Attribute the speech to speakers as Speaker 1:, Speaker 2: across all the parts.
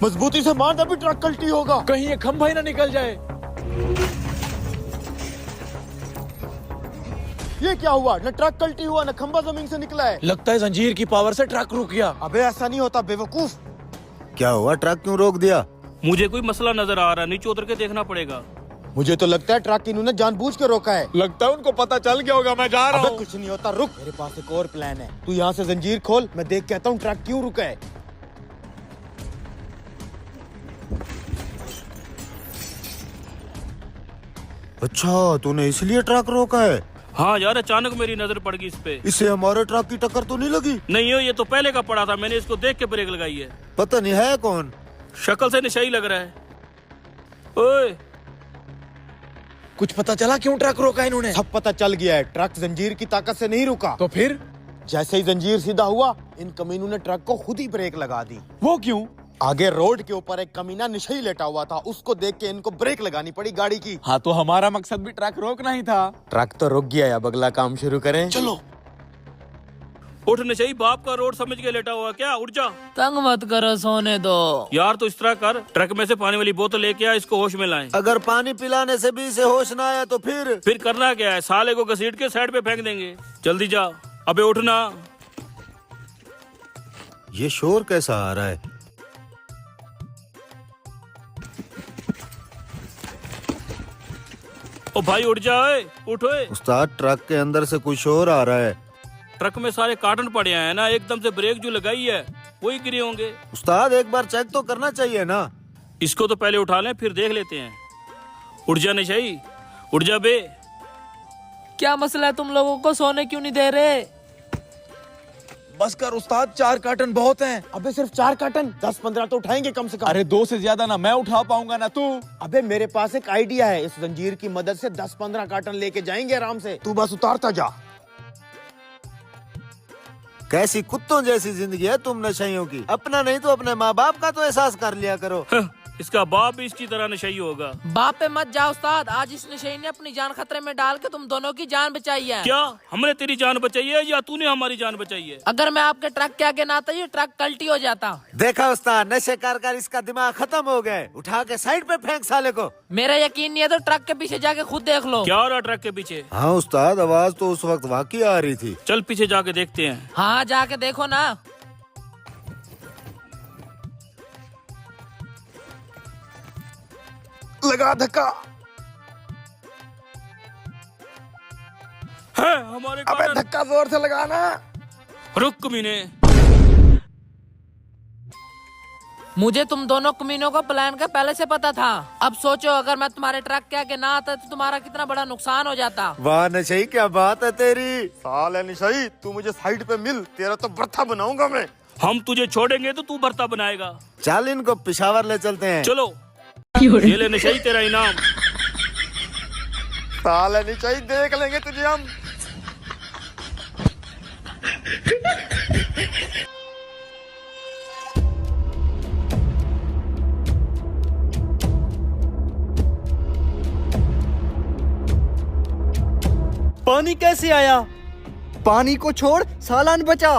Speaker 1: मजबूती से मार, तभी ट्रक कल्टी होगा।
Speaker 2: कहीं ये खंभा ही ना निकल जाए।
Speaker 1: ये क्या हुआ? न ट्रक कल्टी हुआ न खंभा जमीन से निकला है।
Speaker 2: लगता है जंजीर की पावर से ट्रक रुक गया।
Speaker 1: अबे ऐसा नहीं होता बेवकूफ।
Speaker 3: क्या हुआ, ट्रक क्यों रोक दिया?
Speaker 4: मुझे कोई मसला नजर आ रहा है, नीचे उतर के देखना पड़ेगा।
Speaker 1: मुझे तो लगता है ट्रक इन्होंने जानबूझ के रोका है।
Speaker 2: लगता है उनको पता चल गया होगा। मैं जा रहा
Speaker 1: अबे
Speaker 2: हूँ।
Speaker 1: कुछ नहीं होता, रुक, मेरे पास एक और प्लान है। तू यहाँ से जंजीर खोल, मैं देख के आता हूँ ट्रक क्यों रुका है।
Speaker 3: अच्छा, तूने इसलिए ट्रक रोका है?
Speaker 4: हाँ यार, अचानक मेरी नजर पड़ गई इस पे।
Speaker 3: इससे हमारे ट्रक की टक्कर तो नहीं लगी?
Speaker 4: नहीं हो, ये तो पहले का पड़ा था, मैंने इसको देख के ब्रेक लगाई है।
Speaker 3: पता नहीं है कौन।
Speaker 4: शक्ल से नशा ही लग रहा है। ओए,
Speaker 2: कुछ पता चला क्यों ट्रक रोका इन्होंने?
Speaker 1: सब पता चल गया है, ट्रक जंजीर की ताकत से नहीं रुका।
Speaker 2: तो फिर
Speaker 1: जैसे ही जंजीर सीधा हुआ, इन कमीनों ने ट्रक को खुद ही ब्रेक लगा दी।
Speaker 2: वो क्यों?
Speaker 1: आगे रोड के ऊपर एक कमीना नशे लेटा हुआ था, उसको देख के इनको ब्रेक लगानी पड़ी गाड़ी की।
Speaker 2: हाँ, तो हमारा मकसद भी ट्रक रोकना ही था।
Speaker 1: ट्रक तो रुक गया, अब अगला काम शुरू करें।
Speaker 2: चलो।
Speaker 4: उठ नशई, बाप का रोड समझ के लेटा हुआ क्या? उठ जा।
Speaker 5: तंग मत करो, सोने दो।
Speaker 4: यार तो इस तरह कर, ट्रक में से पानी वाली बोतल लेके आ, इसको होश में लाएं।
Speaker 3: अगर पानी पिलाने से भी इसे होश ना आया तो फिर
Speaker 4: करना क्या है, साले को घसीट के साइड पे फेंक देंगे। जल्दी जा। अबे उठना।
Speaker 3: ये शोर कैसा आ रहा है?
Speaker 4: ओ भाई उठ जा, उठ।
Speaker 3: उस्ताद, ट्रक के अंदर से कुछ शोर आ रहा है।
Speaker 4: ट्रक में सारे कार्टन पड़े हैं ना, एकदम से ब्रेक जो लगाई है वही गिरे होंगे।
Speaker 3: उस्ताद, एक बार चेक तो करना चाहिए ना।
Speaker 4: इसको तो पहले उठा लें, फिर देख लेते हैं। उठ जा नशई, उठ जा बे।
Speaker 5: क्या मसला है, तुम लोगों को सोने क्यों नहीं दे रहे?
Speaker 2: बस कर उस्ताद, 4 कार्टन बहुत हैं।
Speaker 1: अबे सिर्फ 4 कार्टन, 10-15 तो उठाएंगे कम से कम।
Speaker 2: अरे 2 से ज्यादा ना मैं उठा पाऊंगा ना तू।
Speaker 1: अबे मेरे पास एक आइडिया है, इस जंजीर की मदद से 10-15 कार्टन लेके जाएंगे आराम से। तू बस उतारता जा।
Speaker 3: कैसी कुत्तों जैसी जिंदगी है तुम नशइयों की। अपना नहीं तो अपने माँ बाप का तो एहसास कर लिया करो।
Speaker 4: इसका बाप भी इसकी तरह नशई होगा।
Speaker 5: बाप पे मत जाओ उस्ताद, आज इस नशे ने अपनी जान खतरे में डाल के तुम दोनों की जान बचाई है।
Speaker 4: क्या हमने तेरी जान बचाई है या तूने हमारी जान बचाई है?
Speaker 5: अगर मैं आपके ट्रक के आगे ना आता, ये ट्रक कल्टी हो जाता।
Speaker 3: देखा उस्ताद, नशे कर इसका दिमाग खत्म हो गया। उठा के साइड पे फेंक साले को।
Speaker 5: मेरा यकीन नहीं है तो ट्रक के पीछे जाके खुद देख लो।
Speaker 4: क्या हो रहा ट्रक के पीछे?
Speaker 3: हाँ उस्ताद, आवाज तो उस वक्त वाकई आ रही थी।
Speaker 4: चल पीछे जाके देखते हैं।
Speaker 5: हाँ, जाके देखो ना।
Speaker 1: लगा धक्का।
Speaker 4: है हमारे
Speaker 1: अबे
Speaker 4: कार्टन।
Speaker 1: धक्का जोर से लगाना।
Speaker 4: रुक कमीने।
Speaker 5: मुझे तुम दोनों कमीनों का प्लान का पहले से पता था। अब सोचो, अगर मैं तुम्हारे ट्रक के आगे ना आता तो तुम्हारा कितना बड़ा नुकसान हो जाता।
Speaker 3: वाह नशई, क्या बात है तेरी।
Speaker 1: साले निशाई, तू मुझे साइड पे मिल, तेरा तो बर्था बनाऊंगा मैं।
Speaker 4: हम तुझे छोड़ेंगे तो तू भरता बनाएगा।
Speaker 3: चल इनको पिशावर ले चलते हैं।
Speaker 4: चलो, ये ले नशई तेरा इनाम।
Speaker 1: साले निशाई, देख लेंगे तुझे हम।
Speaker 6: पानी कैसे आया? पानी को छोड़, सालान बचा।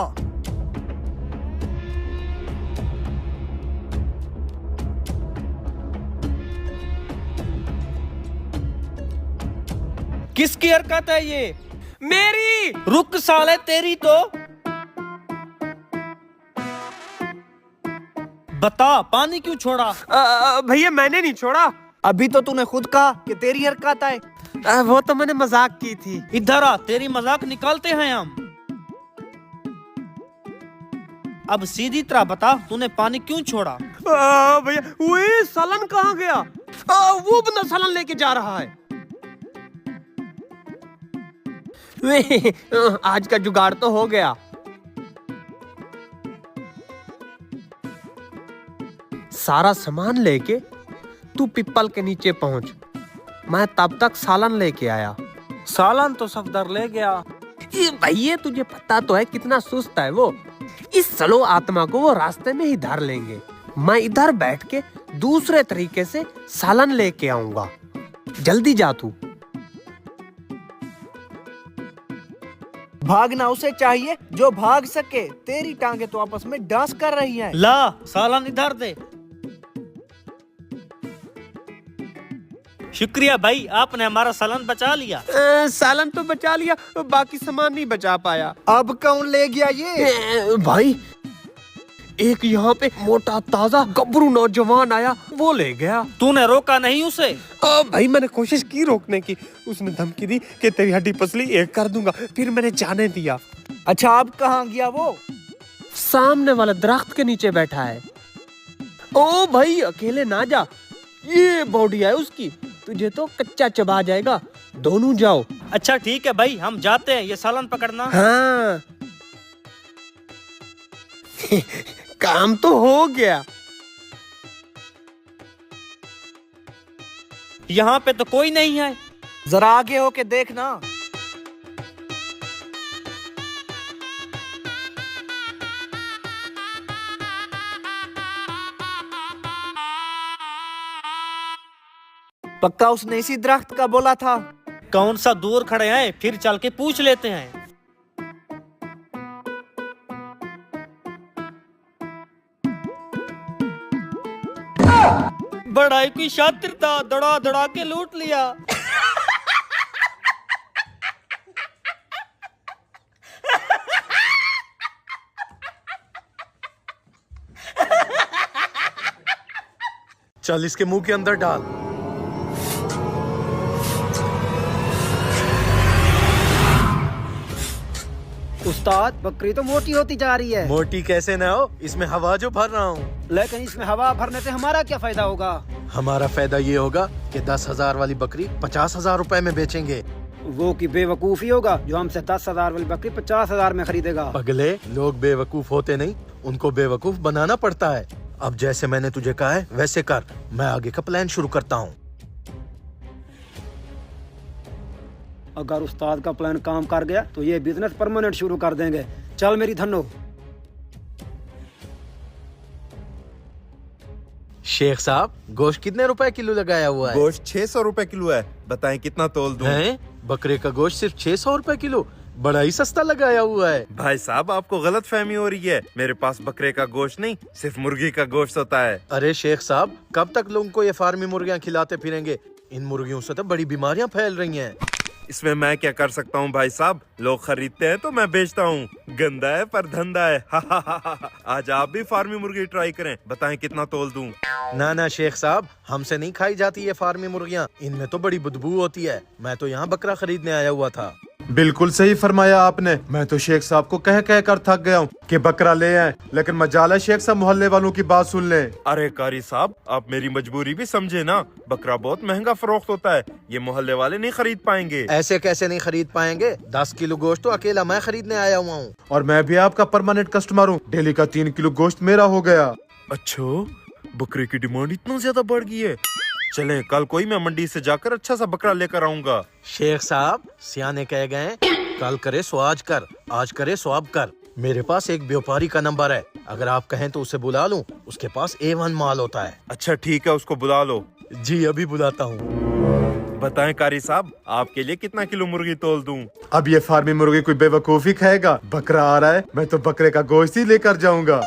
Speaker 6: किसकी हरकत है ये? मेरी। रुक साले, तेरी तो। बता, पानी क्यों छोड़ा?
Speaker 7: भैया मैंने नहीं छोड़ा।
Speaker 6: अभी तो तूने खुद कहा कि तेरी हरकत है।
Speaker 7: वो तो मैंने मजाक की थी।
Speaker 6: इधर आ, तेरी मजाक निकालते हैं हम। अब सीधी तरह बता, तूने पानी क्यों छोड़ा?
Speaker 7: भैया वो सालन कहाँ गया? वो बंदा सालन लेके जा रहा है। आज का जुगाड़ तो हो गया। सारा सामान लेके तू पिप्पल के नीचे पहुंच। मैं तब तक सालन लेके आया।
Speaker 6: सालन तो सफदर ले गया।
Speaker 7: भैया तुझे पता तो है कितना सुस्त है वो। इस सलो आत्मा को वो रास्ते में ही धर लेंगे। मैं इधर बैठ के दूसरे तरीके से सालन लेके आऊंगा। जल्दी जा तू।
Speaker 6: भागना उसे चाहिए जो भाग सके। तेरी टांगे तो आपस में डांस कर रही हैं। ला, सालन इधर दे।
Speaker 8: शुक्रिया भाई, आपने हमारा सालन बचा लिया।
Speaker 7: सालन तो बचा लिया, बाकी सामान नहीं बचा पाया।
Speaker 6: अब कौन ले गया ये?
Speaker 7: भाई एक यहाँ पे मोटा ताजा गब्रू नौजवान आया, वो ले गया।
Speaker 8: तूने रोका नहीं उसे?
Speaker 7: भाई मैंने कोशिश की रोकने की, उसने धमकी दी कि तेरी हड्डी पसली एक कर दूंगा, फिर मैंने जाने दिया।
Speaker 6: अच्छा अब कहाँ गया वो?
Speaker 7: सामने वाला दरख्त के नीचे बैठा है। ओ भाई अकेले ना जा, ये बॉडी है उसकी, तुझे तो कच्चा चबा जाएगा, दोनों जाओ।
Speaker 8: अच्छा ठीक है भाई, हम जाते हैं, ये सालन पकड़ना।
Speaker 7: हाँ काम तो हो गया।
Speaker 8: यहाँ पे तो कोई नहीं है।
Speaker 6: जरा आगे होके देखना। पक्का उसने इसी दरख्त का बोला था।
Speaker 8: कौन सा दूर खड़े हैं, फिर चल के पूछ लेते हैं। बड़ा ही कोई शातिर था, दौड़ा दौड़ा के लूट लिया।
Speaker 2: चल इसके मुंह के अंदर डाल।
Speaker 6: उस्ताद बकरी तो मोटी होती जा रही है।
Speaker 2: मोटी कैसे ना हो, इसमें हवा जो भर रहा हूँ।
Speaker 6: लेकिन इसमें हवा भरने से हमारा क्या फायदा होगा?
Speaker 2: हमारा फायदा ये होगा कि 10,000 वाली बकरी 50,000 रुपए में बेचेंगे।
Speaker 6: वो की बेवकूफी होगा जो हमसे 10,000 वाली बकरी 50,000 में खरीदेगा।
Speaker 2: पगले, लोग बेवकूफ होते नहीं, उनको बेवकूफ बनाना पड़ता है। अब जैसे मैंने तुझे कहा है वैसे कर, मैं आगे का प्लान शुरू करता हूँ।
Speaker 6: अगर उस्ताद का प्लान काम कर गया तो ये बिजनेस परमानेंट शुरू कर देंगे। चल मेरी धन्नो।
Speaker 2: शेख साहब, गोश्त कितने रुपए किलो लगाया हुआ है?
Speaker 9: गोश्त 600 रुपए किलो है, बताएं कितना तोल दूं?
Speaker 2: हैं? बकरे का गोश्त सिर्फ 600 रुपए किलो, बड़ा ही सस्ता लगाया हुआ है।
Speaker 9: भाई साहब आपको गलत फहमी हो रही है, मेरे पास बकरे का गोश्त नहीं सिर्फ मुर्गी का गोश्त होता है।
Speaker 2: अरे शेख साहब, कब तक लोगों को ये फार्मी मुर्गियाँ खिलाते फिरेंगे? इन मुर्गियों से तो बड़ी बीमारियां फैल रही हैं।
Speaker 9: इसमें मैं क्या कर सकता हूँ भाई साहब, लोग खरीदते हैं तो मैं बेचता हूँ। गंदा है पर धंधा है। आज आप भी फार्मी मुर्गी ट्राई करें, बताएं कितना तोल दूं?
Speaker 2: ना ना शेख साहब, हमसे नहीं खाई जाती ये फार्मी मुर्गियाँ, इनमें तो बड़ी बदबू होती है। मैं तो यहाँ बकरा खरीदने आया हुआ था।
Speaker 10: बिल्कुल सही फरमाया आपने। मैं तो शेख साहब को कह कर थक गया हूँ कि बकरा ले आए, लेकिन मजाला शेख साहब मोहल्ले वालों की बात सुन ले।
Speaker 9: अरे कारी साहब, आप मेरी मजबूरी भी समझे ना, बकरा बहुत महंगा फरोख्त होता है, ये मोहल्ले वाले नहीं खरीद पाएंगे।
Speaker 2: ऐसे कैसे नहीं खरीद पाएंगे? 10 किलो गोश्त तो अकेला मैं खरीदने आया हुआ हूँ।
Speaker 10: और मैं भी आपका परमानेंट कस्टमर हूँ, डेली का 3 किलो गोश्त मेरा हो गया।
Speaker 9: अच्छा, बकरे की डिमांड इतना ज्यादा बढ़ गई है। चलें, कल कोई मैं मंडी से जाकर अच्छा सा बकरा लेकर आऊंगा।
Speaker 2: शेख साहब, सियाने कह गए, कल करे सो आज कर, आज करे सो अब कर। मेरे पास एक व्यापारी का नंबर है, अगर आप कहें तो उसे बुला लूं, उसके पास A1 माल होता है।
Speaker 9: अच्छा ठीक है, उसको बुला लो।
Speaker 2: जी अभी बुलाता हूँ।
Speaker 9: बताएं कारी साहब, आपके लिए कितना किलो मुर्गी तोल दूं?
Speaker 10: अब ये फार्मी मुर्गी कोई बेवकूफी खाएगा? बकरा आ रहा है, मैं तो बकरे का गोश्त ही लेकर जाऊंगा।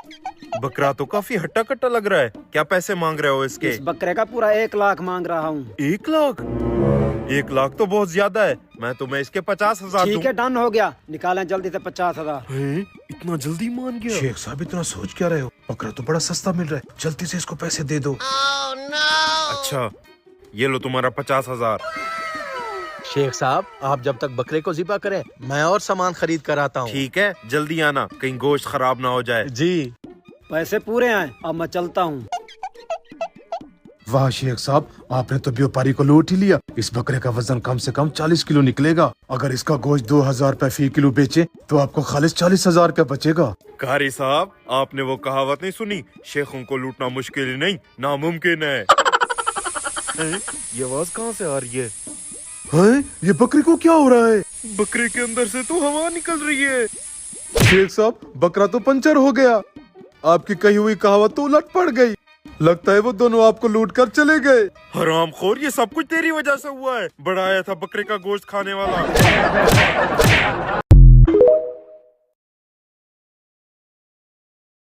Speaker 9: बकरा तो काफी हट्टा कट्टा लग रहा है, क्या पैसे मांग रहे हो इसके?
Speaker 6: इस बकरे का पूरा 1 लाख मांग रहा हूँ।
Speaker 9: 1 लाख? 1 लाख तो बहुत ज्यादा है, मैं तुम्हें इसके 50,000 दूं।
Speaker 6: ठीक है, डन हो गया, निकालें जल्दी से 50,000।
Speaker 9: इतना जल्दी मान गया?
Speaker 10: शेख साहब इतना सोच क्या रहे हो? बकरा तो बड़ा सस्ता मिल रहा है, जल्दी से इसको पैसे दे दो।
Speaker 9: अच्छा, ये लो तुम्हारा 50,000।
Speaker 2: शेख साहब, आप जब तक बकरे को ज़िबा करें, मैं और सामान खरीद कर आता हूँ।
Speaker 9: ठीक है, जल्दी आना, कहीं गोश्त खराब ना हो जाए।
Speaker 2: जी।
Speaker 6: पैसे पूरे हैं, अब मैं चलता हूँ।
Speaker 10: वाह शेख साहब, आपने तो व्यापारी को लूट ही लिया। इस बकरे का वजन कम से कम 40 किलो निकलेगा। अगर इसका गोश्त 2,000 रुपए फी किलो बेचे तो आपको खालिस 40,000 रुपए बचेगा।
Speaker 9: कारी साहब, आपने वो कहावत नहीं सुनी, शेखों को लूटना मुश्किल ही नहीं नामुमकिन है। ये आवाज कहाँ से आ रही है?
Speaker 10: ये बकरी को क्या हो रहा है?
Speaker 9: बकरे के अंदर से तो हवा निकल रही है।
Speaker 10: शेख साहब, बकरा तो पंचर हो गया। आपकी कही हुई कहावत तो उलट पड़ गई। लगता है वो दोनों आपको लूट कर चले गए।
Speaker 9: हरामखोर, ये सब कुछ तेरी वजह से हुआ है। बड़ा आया था बकरे का गोश्त खाने वाला।